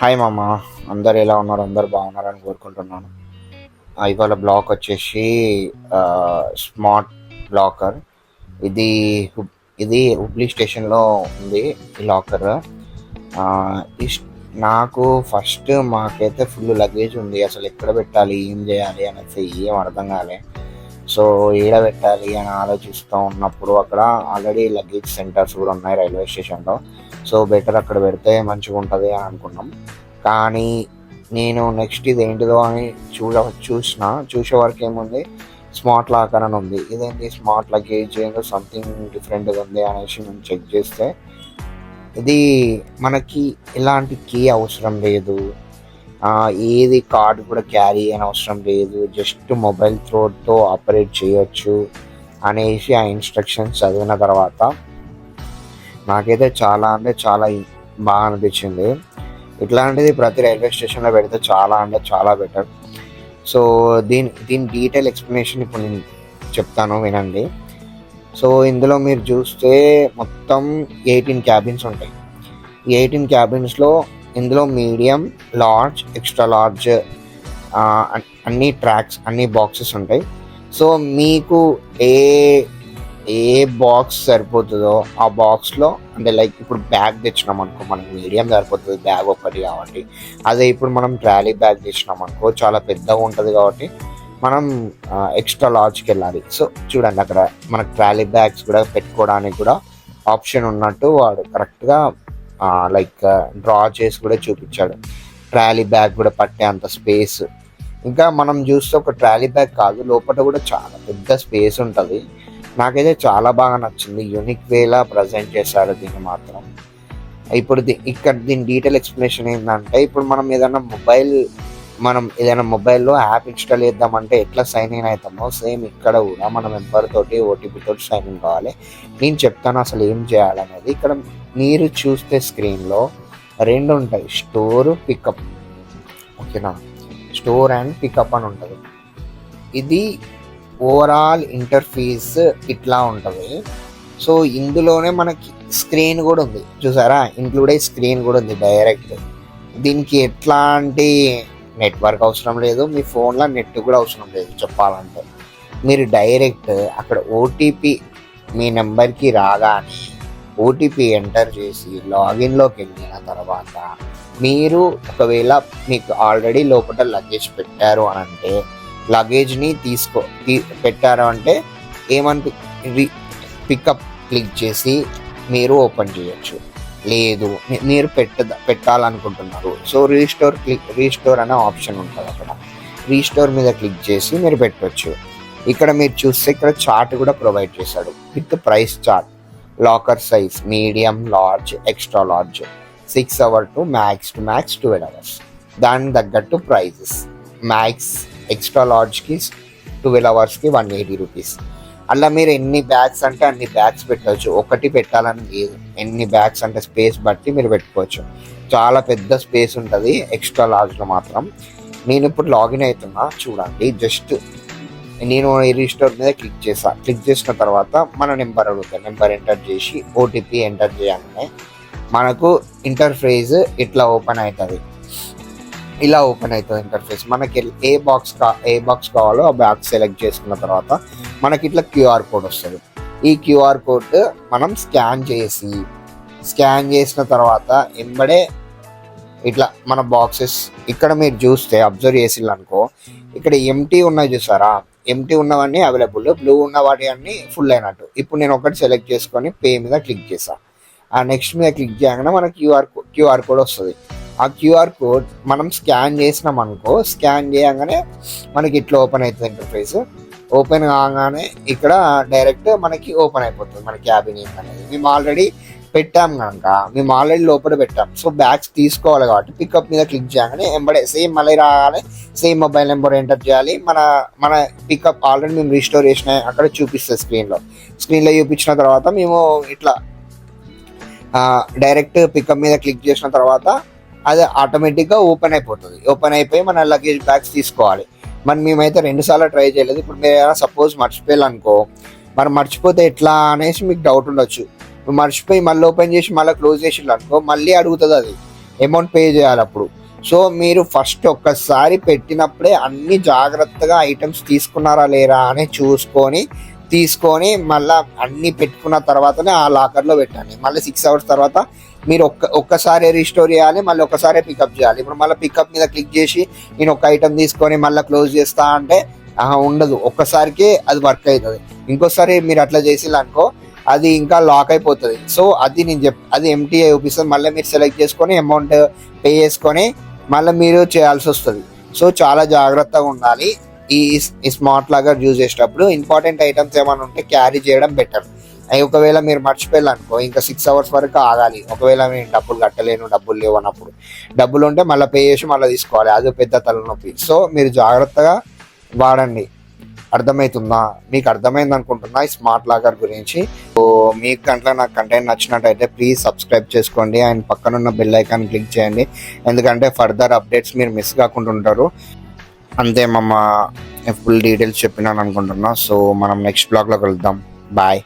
Hi మామ. అందరు ఎలా ఉన్నారు? అందరు బాగున్నారని కోరుకుంటున్నాను. ఇవాళ బ్లాక్ వచ్చేసి స్మార్ట్ లాకర్. ఇది ఇది హుబ్లీ స్టేషన్లో ఉంది ఈ లాకర్. ఆ, ఇస్- నాకు ఫస్ట్ మాకైతే ఫుల్ లగేజ్ ఉంది. అసలు ఎక్కడ పెట్టాలి, ఏం చేయాలి అనేసి ఏం అర్థం కాలే. సో ఏడ పెట్టాలి అని ఆలోచిస్తూ ఉన్నప్పుడు అక్కడ ఆల్రెడీ లగేజ్ సెంటర్స్ కూడా ఉన్నాయి రైల్వే స్టేషన్లో. సో బెటర్ అక్కడ పెడితే మంచిగా ఉంటుంది అని అనుకున్నాం. కానీ నేను నెక్స్ట్ ఇది ఏంటిదో అని చూసే వరకు ఏముంది, స్మార్ట్ లాకర్ అని ఉంది. ఇదేంటి స్మార్ట్ లగేజ్ ఏంటో సంథింగ్ డిఫరెంట్గా ఉంది అనేసి మేము చెక్ చేస్తే, ఇది మనకి ఎలాంటి కీ అవసరం లేదు, ఏది కార్డు కూడా క్యారీ అయిన అవసరం లేదు, జస్ట్ మొబైల్ త్రోతో ఆపరేట్ చేయొచ్చు అనేసి ఆ ఇన్స్ట్రక్షన్స్ చదివిన తర్వాత నాకైతే చాలా అంటే చాలా బాగా అనిపించింది. ఇట్లాంటిది ప్రతి రైల్వే స్టేషన్లో పెడితే చాలా అంటే చాలా బెటర్. సో దీని డీటెయిల్ ఎక్స్ప్లెనేషన్ ఇప్పుడు నేను చెప్తాను, వినండి. సో ఇందులో మీరు చూస్తే మొత్తం 18 క్యాబిన్స్ ఉంటాయి. ఈ 18 క్యాబిన్స్లో ఇందులో మీడియం, లార్జ్, ఎక్స్ట్రా లార్జ్ అన్ని ట్రాక్స్, అన్ని బాక్సెస్ ఉంటాయి. సో మీకు ఏ ఏ బాక్స్ సరిపోతుందో ఆ బాక్స్లో, అంటే లైక్ ఇప్పుడు బ్యాగ్ తెచ్చినాం అనుకో, మనకి మీడియం సరిపోతుంది బ్యాగ్ ఒక్కటి కాబట్టి. అదే ఇప్పుడు మనం ట్రాలీ బ్యాగ్ తెచ్చినాం అనుకో, చాలా పెద్దగా ఉంటుంది కాబట్టి మనం ఎక్స్ట్రా లార్జ్కి వెళ్ళాలి. సో చూడండి, అక్కడ మనకు ట్రాలీ బ్యాగ్స్ కూడా పెట్టుకోవడానికి కూడా ఆప్షన్ ఉన్నట్టు వాడు కరెక్ట్గా లైక్ డ్రా చేసి కూడా చూపించాడు. ట్రాలీ బ్యాగ్ కూడా పట్టే అంత స్పేస్. ఇంకా మనం చూస్తే ఒక ట్రాలీ బ్యాగ్ కాదు, లోపల కూడా చాలా పెద్ద స్పేస్ ఉంటుంది. నాకైతే చాలా బాగా నచ్చింది. యూనిక్ వేలా ప్రజెంట్ చేశారు దీన్ని మాత్రం. ఇప్పుడు ఇక్కడ దీని డీటెయిల్ ఎక్స్ప్లెనేషన్ ఏంటంటే, ఇప్పుడు మనం ఏదైనా మొబైల్లో యాప్ ఇన్స్టాల్ చేద్దామంటే ఎట్లా సైన్ ఇన్ అవుతామో, సేమ్ ఇక్కడ కూడా మన మెంబర్ తోటి ఓటీపీ తోటి సైన్ ఇన్ కావాలి. నేను చెప్తాను అసలు ఏం చేయాలనేది. ఇక్కడ మీరు చూస్తే స్క్రీన్లో 2 ఉంటాయి, స్టోర్, పికప్. ఓకేనా, స్టోర్ అండ్ పికప్ అని ఉంటుంది. ఇది ఓవరాల్ ఇంటర్ఫేస్ ఇట్లా ఉంటుంది. సో ఇందులోనే మనకి స్క్రీన్ కూడా ఉంది, చూసారా, ఇంక్లూడ్ అయ్యి స్క్రీన్ కూడా ఉంది డైరెక్ట్. దీనికి ఎట్లాంటి నెట్వర్క్ అవసరం లేదు, మీ ఫోన్లో నెట్ కూడా అవసరం లేదు చెప్పాలంటే. మీరు డైరెక్ట్ అక్కడ ఓటీపీ మీ నెంబర్కి రాగానే ఓటీపీ ఎంటర్ చేసి లాగిన్లోకి వెళ్ళిన తర్వాత, మీరు ఒకవేళ మీకు ఆల్రెడీ లోపల లగేజ్ పెట్టారు అని అంటే, లగేజ్ని పెట్టారు అంటే ఏమంటే పికప్ క్లిక్ చేసి మీరు ఓపెన్ చేయొచ్చు. లేదు మీరు పెట్టాలనుకుంటున్నారు, సో రీస్టోర్ అనే ఆప్షన్ ఉంటుంది. అక్కడ రీస్టోర్ మీద క్లిక్ చేసి మీరు పెట్టవచ్చు. ఇక్కడ మీరు చూస్తే ఇక్కడ చార్ట్ కూడా ప్రొవైడ్ చేశాడు with price chart. Locker size medium, large, extra large, 6 hours to max 12 hours. దానికి తగ్గట్టు ప్రైజెస్. మ్యాక్స్ ఎక్స్ట్రా లార్జ్కి 12 hours 180 రూపీస్. అలా మీరు ఎన్ని బ్యాగ్స్ అంటే అన్ని బ్యాగ్స్ పెట్టవచ్చు, ఒకటి పెట్టాలని లేదు. ఎన్ని బ్యాగ్స్ అంటే స్పేస్ బట్టి మీరు పెట్టుకోవచ్చు. చాలా పెద్ద స్పేస్ ఉంటుంది ఎక్స్ట్రా లార్జ్లో మాత్రం. నేను ఇప్పుడు లాగిన్ అవుతున్నా చూడండి. జస్ట్ నేను ఈ రీస్టోర్ మీద క్లిక్ చేసిన తర్వాత మన నెంబర్ అడుగుతాను. నెంబర్ ఎంటర్ చేసి ఓటీపీ ఎంటర్ చేయగానే మనకు ఇంటర్ఫేస్ ఇట్లా ఓపెన్ అవుతుంది. ఇలా ఓపెన్ అవుతుంది ఇంటర్ఫేస్. మనకి ఏ బాక్స్ కావాలో ఆ బాక్స్ సెలెక్ట్ చేసుకున్న తర్వాత మనకి ఇట్లా క్యూఆర్ కోడ్ వస్తుంది. ఈ క్యూఆర్ కోడ్ మనం స్కాన్ చేసిన తర్వాత ఎంబడే ఇట్లా మన బాక్సెస్ ఇక్కడ మీరు చూస్తే అబ్జర్వ్ చేసిల్లనుకో, ఇక్కడ ఎంటీ ఉన్నాయి చూసారా, ఎంటీ ఉన్నవన్నీ అవైలబుల్, బ్లూ ఉన్న వాటి అన్నీ ఫుల్ అయినట్టు. ఇప్పుడు నేను ఒకటి సెలెక్ట్ చేసుకొని పే మీద క్లిక్ చేస్తాను. ఆ నెక్స్ట్ మీద క్లిక్ చేయగానే మనకి క్యూఆర్ కోడ్ వస్తుంది. ఆ క్యూఆర్ కోడ్ మనం స్కాన్ చేసినాం అనుకో, స్కాన్ చేయగానే మనకి ఇట్లా ఓపెన్ అవుతుంది ఇంటర్ఫేస్. ఓపెన్ కాగానే ఇక్కడ డైరెక్ట్ మనకి ఓపెన్ అయిపోతుంది మన క్యాబిన్ అనేది. మేము ఆల్రెడీ పెట్టాం కనుక మేము ఆల్రెడీ లోపల పెట్టాం. సో బ్యాగ్స్ తీసుకోవాలి కాబట్టి పికప్ మీద క్లిక్ చేయగానే ఎంబడే సేమ్ మళ్ళీ రాగానే సేమ్ మొబైల్ నెంబర్ ఎంటర్ చేయాలి. మన పికప్ ఆల్రెడీ మేము రీస్టోర్ చేసిన అక్కడ చూపిస్తుంది స్క్రీన్లో చూపించిన తర్వాత మేము ఇట్లా డైరెక్ట్ పికప్ మీద క్లిక్ చేసిన తర్వాత అది ఆటోమేటిక్గా ఓపెన్ అయిపోతుంది. ఓపెన్ అయిపోయి మన లగేజ్ బ్యాగ్స్ తీసుకోవాలి. మరి మేమైతే 2 సార్లు ట్రై చేయలేదు. ఇప్పుడు మీరు ఏమైనా సపోజ్ మర్చిపోయాలనుకో, మరి మర్చిపోతే ఎట్లా అనేసి మీకు డౌట్ ఉండొచ్చు. మర్చిపోయి మళ్ళీ ఓపెన్ చేసి మళ్ళీ క్లోజ్ చేసిళ్ళు అనుకో, మళ్ళీ అడుగుతుంది అది అమౌంట్ పే చేయాలి అప్పుడు. సో మీరు ఫస్ట్ ఒక్కసారి పెట్టినప్పుడే అన్ని జాగ్రత్తగా ఐటమ్స్ తీసుకున్నారా లేరా అని తీసుకొని మళ్ళీ అన్ని పెట్టుకున్న తర్వాతనే ఆ లాకర్లో పెట్టండి. మళ్ళీ 6 hours తర్వాత మీరు ఒక్కసారి రీస్టోర్ చేయాలి, మళ్ళీ ఒక్కసారి పికప్ చేయాలి. ఇప్పుడు మళ్ళీ పికప్ మీద క్లిక్ చేసి నేను ఒక ఐటమ్ తీసుకొని మళ్ళీ క్లోజ్ చేస్తా అంటే ఉండదు, ఒక్కసారికి అది వర్క్ అవుతుంది. ఇంకోసారి మీరు అట్లా చేసిల్లనుకో అది ఇంకా లాక్ అయిపోతుంది. సో అది అది ఎంటీ చూపిస్తుంది. మళ్ళీ మీరు సెలెక్ట్ చేసుకొని అమౌంట్ పే చేసుకొని మళ్ళీ మీరు చేయాల్సి వస్తుంది. సో చాలా జాగ్రత్తగా ఉండాలి ఈ స్మార్ట్ లాగర్ యూజ్ చేసేటప్పుడు. ఇంపార్టెంట్ ఐటమ్స్ ఏమైనా ఉంటే క్యారీ చేయడం బెటర్. ఒకవేళ మీరు మర్చిపోయాలనుకో ఇంకా 6 hours వరకు ఆగాలి. ఒకవేళ నేను డబ్బులు కట్టలేను, డబ్బులు లేవు అన్నప్పుడు, డబ్బులు ఉంటే మళ్ళీ పే చేసి మళ్ళీ తీసుకోవాలి, అది పెద్ద తలనొప్పి. సో మీరు జాగ్రత్తగా వాడండి. అర్థమవుతుందా? మీకు అర్థమైంది అనుకుంటున్నా ఈ స్మార్ట్ లాకర్ గురించి. సో మీకు గంటలో నాకు కంటెంట్ నచ్చినట్టయితే ప్లీజ్ సబ్స్క్రైబ్ చేసుకోండి అండ్ పక్కనున్న బెల్ ఐకాన్ క్లిక్ చేయండి, ఎందుకంటే ఫర్దర్ అప్డేట్స్ మీరు మిస్ కాకుండా ఉంటారు. అంతే ఫుల్ డీటెయిల్స్ చెప్పినాను అనుకుంటున్నా. సో మనం నెక్స్ట్ బ్లాగ్లో కలుద్దాం. బాయ్.